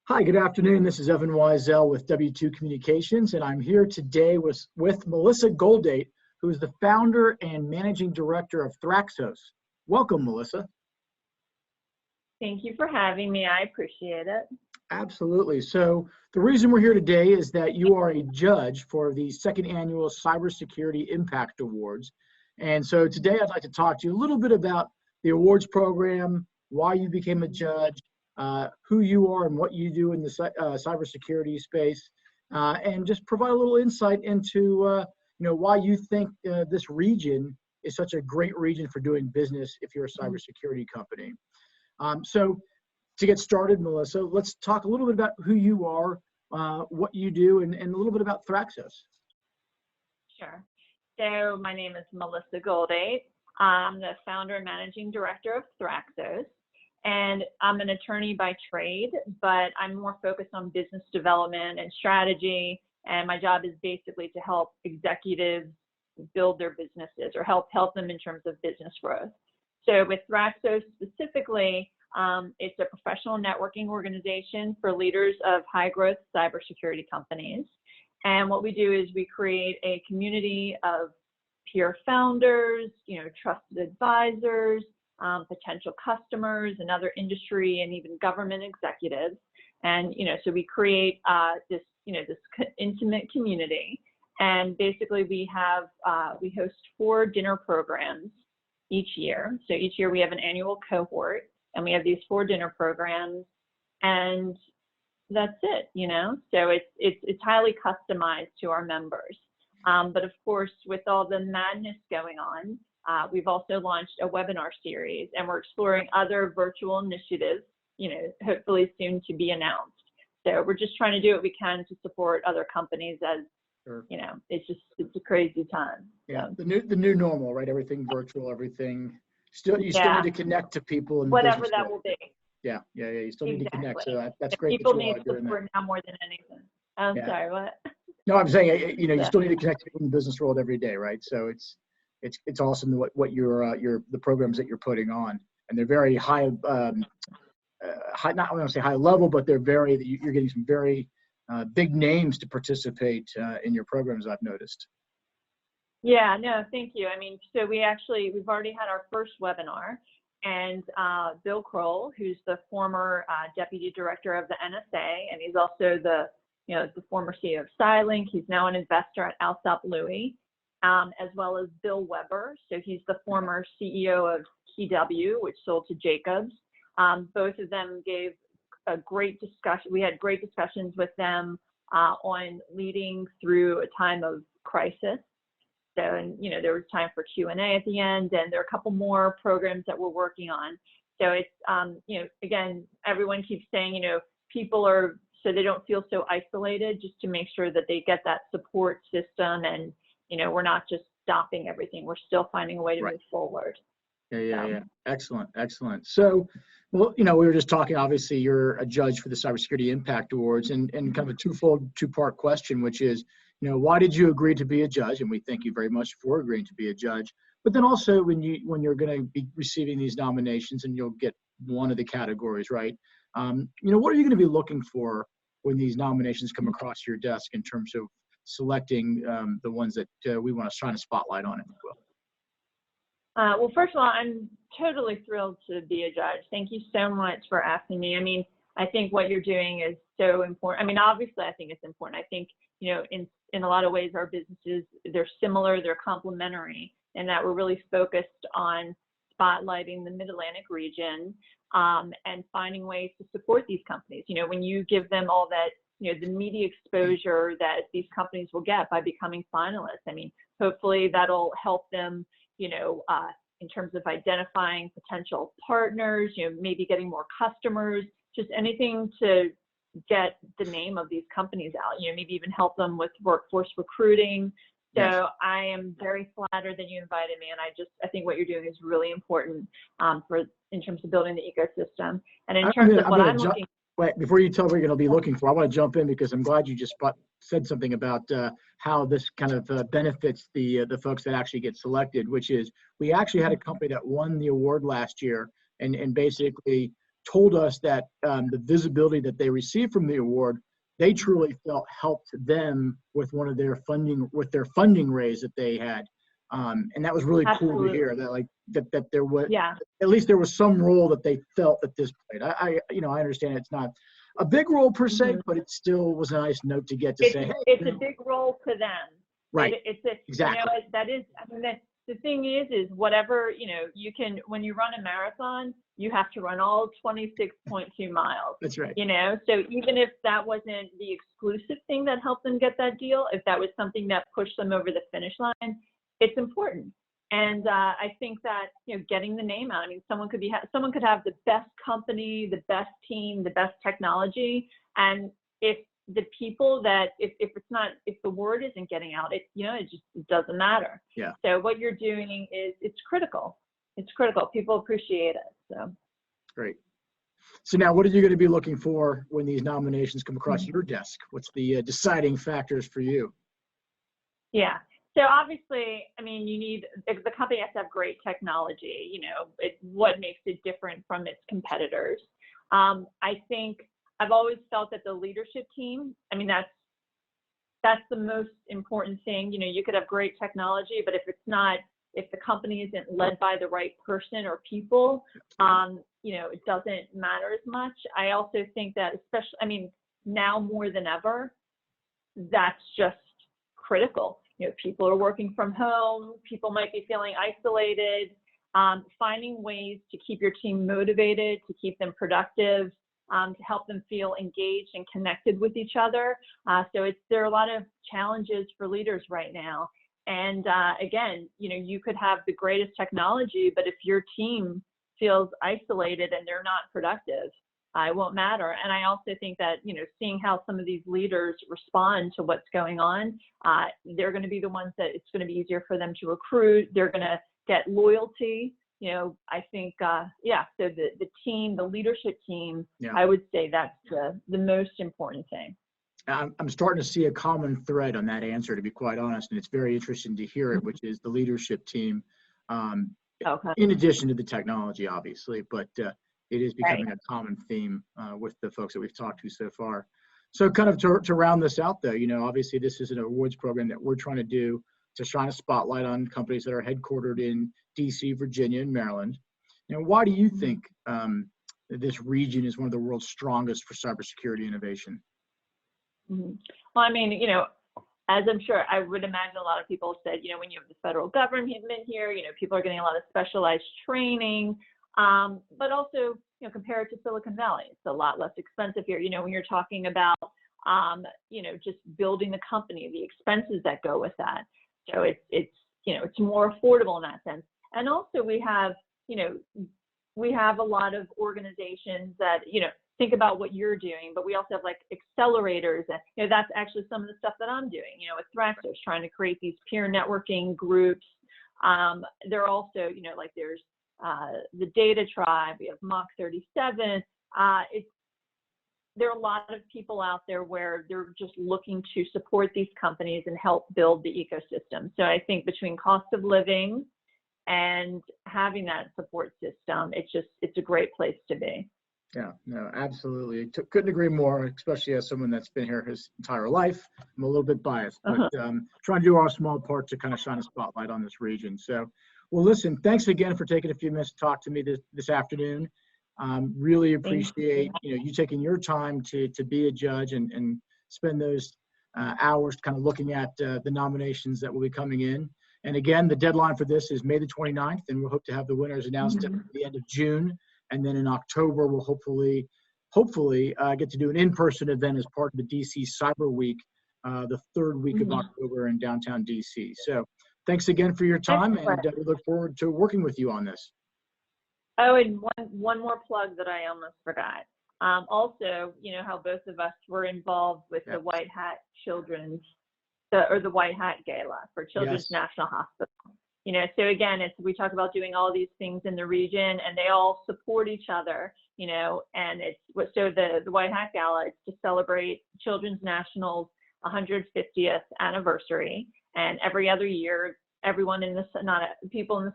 Hi, good afternoon. This is Evan Weisel with W2 Communications, and I'm here today with Melissa Goldate, who is the founder and managing director of Thraxos. Welcome, Melissa. Thank you for having me. I appreciate it. Absolutely. So the reason we're here today is that you are a judge for the second annual Cybersecurity Impact Awards. And so today I'd like to talk to you a little bit about the awards program, why you became a judge, who you are and what you do in the cybersecurity space, and just provide a little insight into why you think this region is such a great region for doing business if you're a cybersecurity company. So to get started, Melissa, let's talk a little bit about who you are, what you do, and a little bit about Thraxos. Sure. So my name is Melissa Goldate. I'm the founder and managing director of Thraxos. And I'm an attorney by trade, but I'm more focused on business development and strategy. And my job is basically to help executives build their businesses or help them in terms of business growth. So with Thraxos specifically, it's a professional networking organization for leaders of high growth cybersecurity companies. And what we do is we create a community of peer founders, trusted advisors, potential customers and other industry and even government executives. And, so we create this intimate community. And basically we host 4 dinner programs each year. So each year we have an annual cohort and we have these 4 dinner programs and that's it, So it's highly customized to our members. But of course, with all the madness going on, we've also launched a webinar series and we're exploring other virtual initiatives, hopefully soon to be announced. So we're just trying to do what we can to support other companies as, Sure. It's a crazy time. Yeah, so. The new normal, right? Everything virtual, everything. Still need to connect to people. And whatever that will be. Yeah. You still need to connect. So that's great. People need support now more than anything. I'm sorry, what? No, I'm saying, you still need to connect to people in the business world every day, right? So it's awesome what the programs that you're putting on, and they're very high, high, not I want to say high level, but you're getting some very big names to participate in your programs, I've noticed. Yeah, no, thank you. I mean, so we've already had our first webinar, and Bill Kroll, who's the former deputy director of the NSA, and he's also the former CEO of Skylink. He's now an investor at Alsop Louis. As well as Bill Weber. So he's the former CEO of KeyW, which sold to Jacobs. Both of them gave a great discussion. We had great discussions with them on leading through a time of crisis. So, and there was time for Q&A at the end, and there are a couple more programs that we're working on. So it's, again, everyone keeps saying, people are, so they don't feel so isolated, just to make sure that they get that support system and, we're not just stopping everything. We're still finding a way to move forward. Yeah. Excellent. So, well, we were just talking, obviously you're a judge for the Cybersecurity Impact Awards, and kind of a two-part question, which is, why did you agree to be a judge? And we thank you very much for agreeing to be a judge. But then also when you're going to be receiving these nominations and you'll get one of the categories, right? What are you going to be looking for when these nominations come across your desk in terms of selecting the ones that we want to shine a spotlight on, if you will? Well, first of all, I'm totally thrilled to be a judge. Thank you so much for asking me. I mean, I think what you're doing is so important. I mean, obviously, I think it's important. I think, in a lot of ways, our businesses, they're similar, they're complementary, and that we're really focused on spotlighting the Mid-Atlantic region and finding ways to support these companies. When you give them all that, the media exposure that these companies will get by becoming finalists. I mean, hopefully that'll help them, in terms of identifying potential partners, maybe getting more customers, just anything to get the name of these companies out, maybe even help them with workforce recruiting. So yes. I am very flattered that you invited me, and I think what you're doing is really important in terms of building the ecosystem. And in terms of what I'm looking. Wait, before you tell what you're going to be looking for, I want to jump in because I'm glad you just said something about how this kind of benefits the folks that actually get selected, which is we actually had a company that won the award last year and basically told us that the visibility that they received from the award, they truly felt helped them with their funding raise that they had. And that was really cool to hear that there was, at least there was some role that they felt that this played. I understand it's not a big role per se, but it still was a nice note to get to say, hey, it's a big role to them. Right. Exactly. That is, I mean, the thing is whatever, you can, when you run a marathon, you have to run all 26.2 miles. That's right. So even if that wasn't the exclusive thing that helped them get that deal, if that was something that pushed them over the finish line, it's important. And I think that, getting the name out, I mean, someone could have the best company, the best team, the best technology. And if the people that, if the word isn't getting out, it just doesn't matter. Yeah. So what you're doing it's critical. It's critical. People appreciate it. So. Great. So now what are you going to be looking for when these nominations come across your desk? What's the deciding factors for you? Yeah. So obviously, I mean, the company has to have great technology, what makes it different from its competitors. I think I've always felt that the leadership team, I mean, that's the most important thing. You could have great technology, but if the company isn't led by the right person or people, it doesn't matter as much. I also think that especially, I mean, now more than ever, that's just critical. People are working from home, people might be feeling isolated, finding ways to keep your team motivated, to keep them productive, to help them feel engaged and connected with each other. So there are a lot of challenges for leaders right now. And again, you could have the greatest technology, but if your team feels isolated and they're not productive, it won't matter. And I also think that, seeing how some of these leaders respond to what's going on, they're going to be the ones that it's going to be easier for them to recruit. They're going to get loyalty. I think, so the team, the leadership team, I would say that's the most important thing. I'm starting to see a common thread on that answer, to be quite honest, and it's very interesting to hear it, which is the leadership team, in addition to the technology, obviously, but it is becoming a common theme with the folks that we've talked to so far. So kind of to round this out, though, obviously this is an awards program that we're trying to do to shine a spotlight on companies that are headquartered in DC, Virginia, and Maryland. Why do you think this region is one of the world's strongest for cybersecurity innovation? Well, I mean, as I'm sure, I would imagine a lot of people said, when you have the federal government here, people are getting a lot of specialized training. But also, compared to Silicon Valley, it's a lot less expensive here. When you're talking about, just building the company, the expenses that go with that. So it's more affordable in that sense. And also we have a lot of organizations that, think about what you're doing, but we also have like accelerators and, that's actually some of the stuff that I'm doing, with Thraxos, trying to create these peer networking groups. There are also, there's the Data Tribe, we have Mach 37. There are a lot of people out there where they're just looking to support these companies and help build the ecosystem. So I think between cost of living and having that support system, it's a great place to be. Yeah, no, absolutely. Couldn't agree more, especially as someone that's been here his entire life. I'm a little bit biased, but trying to do our small part to kind of shine a spotlight on this region. So, well, listen, thanks again for taking a few minutes to talk to me this afternoon. Really appreciate you taking your time to be a judge and spend those hours kind of looking at the nominations that will be coming in. And again, the deadline for this is May the 29th, and we'll hope to have the winners announced at the end of June. And then in October, we'll hopefully get to do an in-person event as part of the DC Cyber Week, the third week of October in downtown DC. So thanks again for your time, and we look forward to working with you on this. Oh, and one more plug that I almost forgot. Also, how both of us were involved with the White Hat the White Hat Gala for Children's National Hospital. So again, we talk about doing all these things in the region, and they all support each other, and so the White Hat Gala is to celebrate Children's National's 150th anniversary. And every other year, everyone in the people in the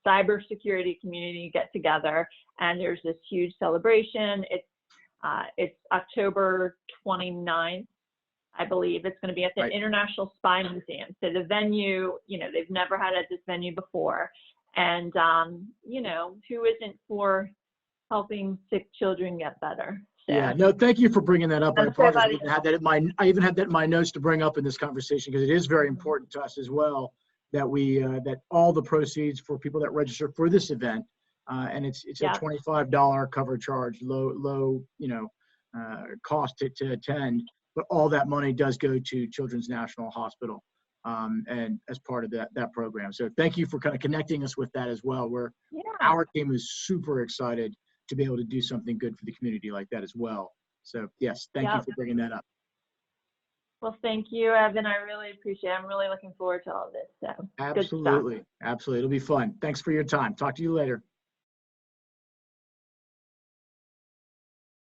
cybersecurity community get together, and there's this huge celebration. It's October 29th, I believe. It's going to be at the Right. International Spy Museum. So the venue, they've never had at this venue before, and who isn't for helping sick children get better? So, Yeah, no, thank you for bringing that up. I I'm so apologize. glad I even had that in my notes to bring up in this conversation, because it is very important to us as well that that all the proceeds for people that register for this event, and it's Yeah. a $25 cover charge, low cost to attend, but all that money does go to Children's National Hospital, and as part of that program. So thank you for kind of connecting us with that as well. Yeah. Our team is super excited to be able to do something good for the community like that as well. So yes, thank you for bringing that up. Well, thank you, Evan. I really appreciate it. I'm really looking forward to all this. So Absolutely. Absolutely. It'll be fun. Thanks for your time. Talk to you later.